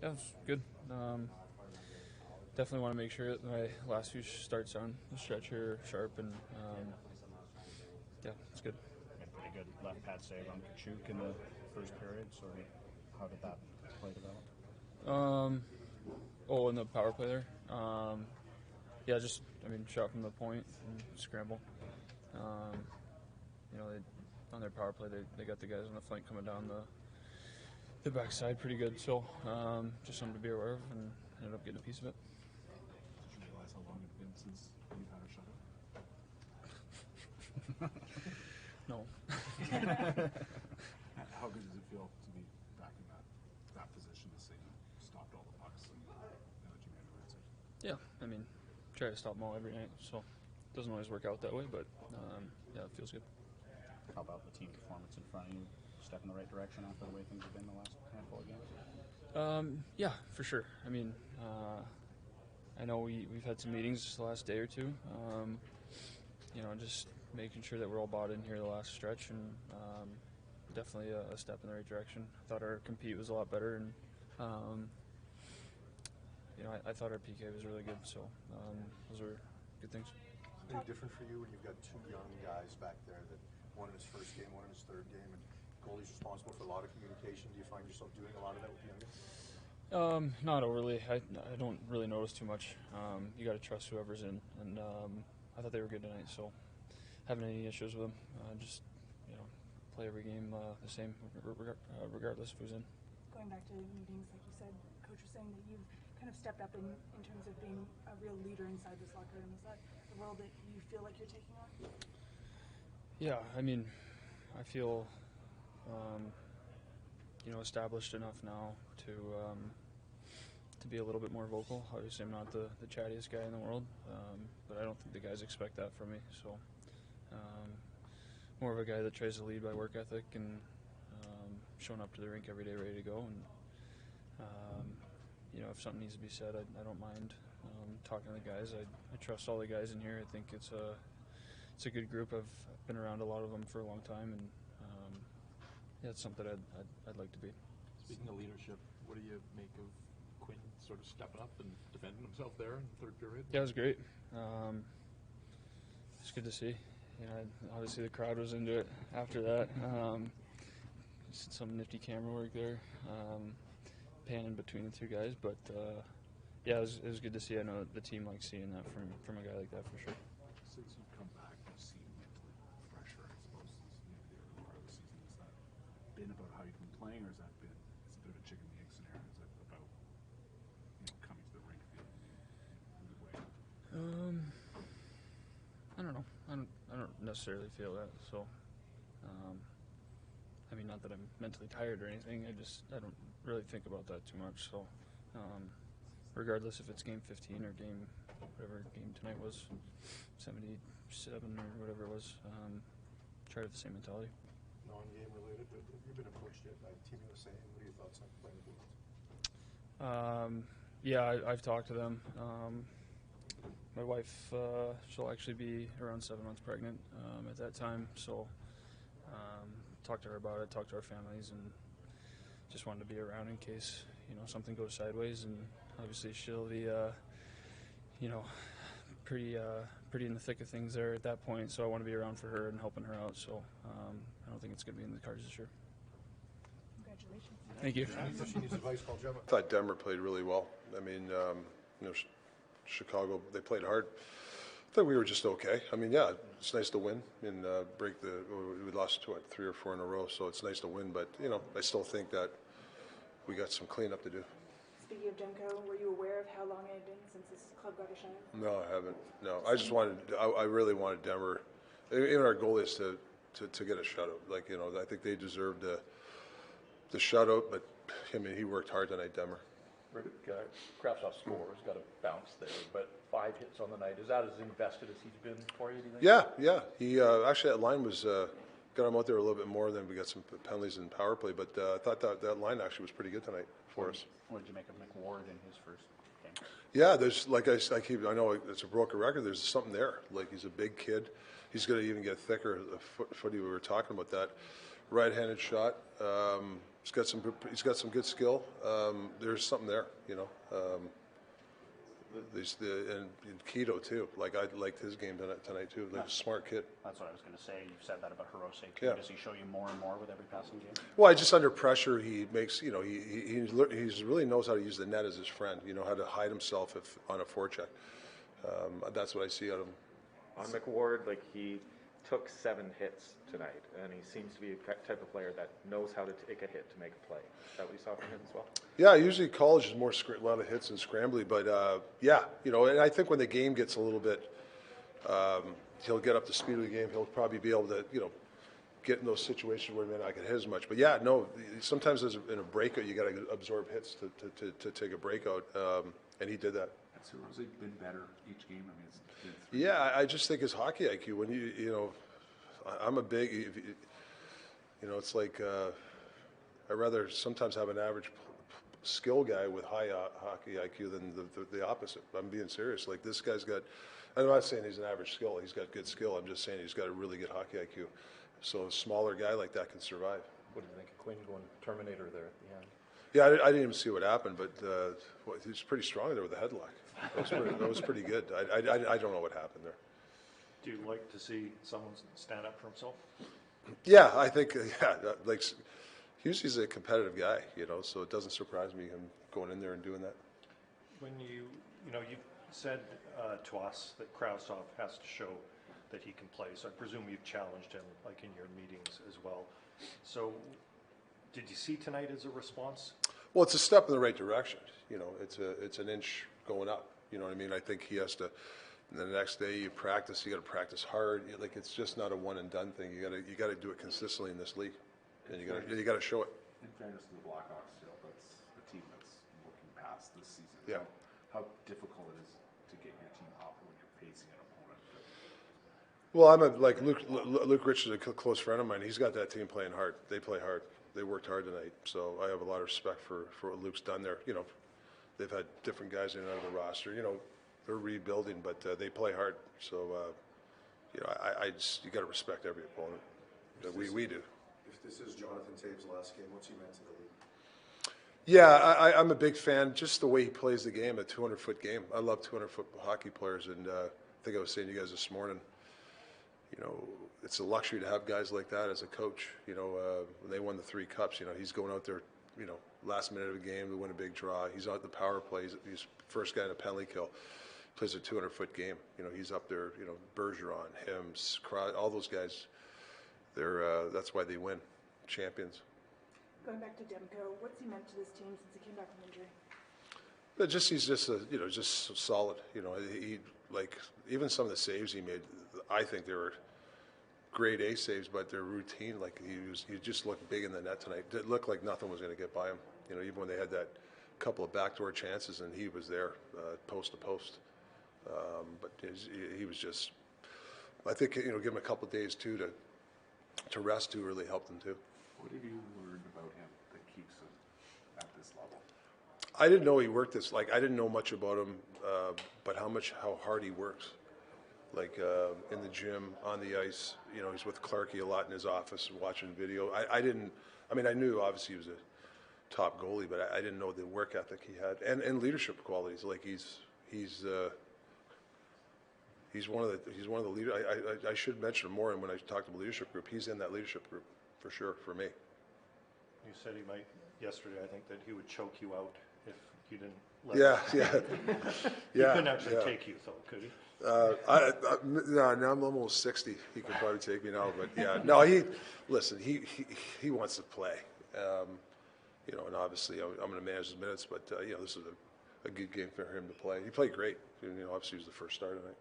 Yeah, it was good. Definitely want to make sure that my last few starts on the stretch here are sharp, and yeah, it's good. A pretty good left pad save on Kachuk in the first period. So how did that play develop? In the power play there. Yeah, shot from the point and scramble. On their power play, they got the guys on the flank coming down the backside pretty good. So just something to be aware of, and ended up getting a piece of it. Did you realize how long it's been since you've had a shutout? No. How good does it feel to be back in that position to say you stopped all the pucks and that you made the answers? Yeah, try to stop them all every night. So it doesn't always work out that way, but yeah, it feels good. How about the team performance in front of you? Step in the right direction after the way things have been the last handful of games? Yeah, for sure. I know we've had some meetings the last day or two. Just making sure that we're all bought in here the last stretch, and definitely a step in the right direction. I thought our compete was a lot better, and I thought our PK was really good. So those were good things. Is it any different for you when you've got two young guys back there, that one in his first game, one in his third game, and goalie's responsible for a lot of communication? Do you find yourself doing a lot of that with the youngest? Not overly. I don't really notice too much. You got to trust whoever's in, and I thought they were good tonight. So, having any issues with them, just play every game the same, regardless of who's in. Going back to meetings, like you said, Coach was saying that you've kind of stepped up in terms of being a real leader inside this locker room. Is that the role that you feel like you're taking on? Yeah, I feel established enough now to be a little bit more vocal. Obviously, I'm not the chattiest guy in the world, but I don't think the guys expect that from me. So, more of a guy that tries to lead by work ethic and showing up to the rink every day ready to go. And if something needs to be said, I don't mind talking to the guys. I trust all the guys in here. I think it's a good group. I've been around a lot of them for a long time, and yeah, it's something I'd like to be. Speaking of leadership, what do you make of Quinn sort of stepping up and defending himself there in the third period? Yeah, it was great. It's good to see. Obviously the crowd was into it after that. Some nifty camera work there, panning between the two guys. But yeah, it was good to see. I know the team likes seeing that from a guy like that for sure. Since you've come back, you've seen mentally fresher, I suppose, since the early part of the season. Has that been about how you've been playing, or has that been it's a bit of a chicken and egg scenario? Is it about coming to the rink feeling in a good way? I don't know. I don't necessarily feel that. So, not that I'm mentally tired or anything. I don't really think about that too much. So, regardless if it's game 15 or whatever game tonight was, 77 or whatever it was, try to have the same mentality. Non-game related, but have you been approached yet by Team USA? What are your thoughts on playing the Blues? Yeah, I've talked to them. My wife, she'll actually be around 7 months pregnant at that time, so talked to her about it, talked to our families, and just wanted to be around in case something goes sideways. And obviously she'll be pretty in the thick of things there at that point, so I want to be around for her and helping her out. So I don't think it's going to be in the cards this year. Congratulations. Thank you. If she needs advice, call Gemma. I thought Denver played really well. Chicago, they played hard. I thought we were just okay. Yeah, it's nice to win and we lost 3 or 4 in a row, so it's nice to win. But I still think that we got some cleanup to do. Speaking of demko, were you aware of how long it had been since this club got a shine? No, I haven't. No, I just wanted. I really wanted Denver. Even our goal is to get a shutout. I think they deserved the shutout. But he worked hard tonight, Denver. Kravtsov scores, got a bounce there, but 5 hits on the night. Is that as invested as he's been for you, do you think? Yeah. He actually, that line was got him out there a little bit more. Than we got some penalties in power play, but I thought that line actually was pretty good tonight for us. What did you make of McWard in his first game? Yeah, there's I know it's a broken record. There's something there. He's a big kid. He's going to even get thicker. The footy, we were talking about that right-handed shot. He's got some good skill. There's something there, you know. And Keto too. Like I liked his game tonight too. Like a smart kid. That's what I was going to say. You've said that about Hirose too. Yeah. Does he show you more and more with every passing game? Well, just under pressure, he makes, you know, he really knows how to use the net as his friend. You know, how to hide himself on a forecheck. That's what I see out of him. On McWard, like he took 7 hits tonight, and he seems to be a type of player that knows how to take a hit to make a play. Is that what you saw from him as well? Yeah, usually college is more a lot of hits and scrambly, but yeah, you know, and I think when the game gets a little bit, he'll get up to speed of the game. He'll probably be able to, you know, get in those situations where he may not get hit as much. But yeah, no, sometimes in a breakout, you got to absorb hits to take a breakout, and he did that. Has Hirose been better each game? I mean, it's been 3 Yeah, I just think his hockey IQ. When you know, I'm a big, you know, it's like I'd rather sometimes have an average skill guy with high hockey IQ than the opposite. I'm being serious. Like this guy's got. I'm not saying he's an average skill. He's got good skill. I'm just saying he's got a really good hockey IQ. So a smaller guy like that can survive. What do you think of Quinn going Terminator there at the end? Yeah, I didn't even see what happened, but he was pretty strong there with the headlock. That was pretty good. I don't know what happened there. Do you like to see someone stand up for himself? Yeah, I think like Hughes a competitive guy, you know, so it doesn't surprise me him going in there and doing that. When you said to us that Krausoff has to show that he can play, so I presume you've challenged him like in your meetings as well. So did you see tonight as a response? Well, it's a step in the right direction. You know, it's an inch going up. You know what I mean? I think he has to. And the next day you practice. You got to practice hard. Like it's just not a one and done thing. You got to do it consistently in this league, and you got to show it. In fairness to the Blackhawks, still, that's a team that's looking past this season. Yeah. How difficult it is to get your team up when you're facing an opponent. Well, Luke Rich is a close friend of mine. He's got that team playing hard. They play hard. They worked hard tonight. So I have a lot of respect for what Luke's done there. You know, they've had different guys in and out of the roster. You know, they're rebuilding, but they play hard. So, you know, you got to respect every opponent. We do. If this is Jonathan Taves' last game, what's he meant to the league? Yeah, I'm a big fan. Just the way he plays the game, a 200-foot game. I love 200-foot hockey players, and I think I was saying to you guys this morning, you know, it's a luxury to have guys like that as a coach. You know, when they won the 3 cups, you know, he's going out there, you know, last minute of a game to win a big draw. He's out the power play. He's first guy in a penalty kill. Plays a 200-foot game. You know, he's up there. You know, Bergeron, Hims, all those guys. They're that's why they win, champions. Going back to Demko, what's he meant to this team since he came back from injury? But he's just just solid. You know, he like even some of the saves he made. I think they were grade A saves, but they're routine. Like he just looked big in the net tonight. It looked like nothing was going to get by him. You know, even when they had that couple of backdoor chances and he was there, post to post. But he was just. I think give him a couple of days too to rest too really helped him too. What have you learned about him that keeps him at this level? I didn't know he worked this. Like I didn't know much about him, but how hard he works. Like in the gym, on the ice. You know, he's with Clarkie a lot in his office watching video. I didn't. I mean, I knew obviously he was a top goalie, but I didn't know the work ethic he had and leadership qualities. Like he's one of the leaders. I should mention him more. And when I talk to the leadership group, he's in that leadership group for sure for me. You said he might yesterday. I think that he would choke you out if you didn't. Let him. He couldn't actually take you, though, could he? No, I'm almost 60. He could probably take me now, but yeah, no. He wants to play. You know, and obviously I'm going to manage his minutes, but you know, this is a good game for him to play. He played great. You know, obviously he was the first star tonight.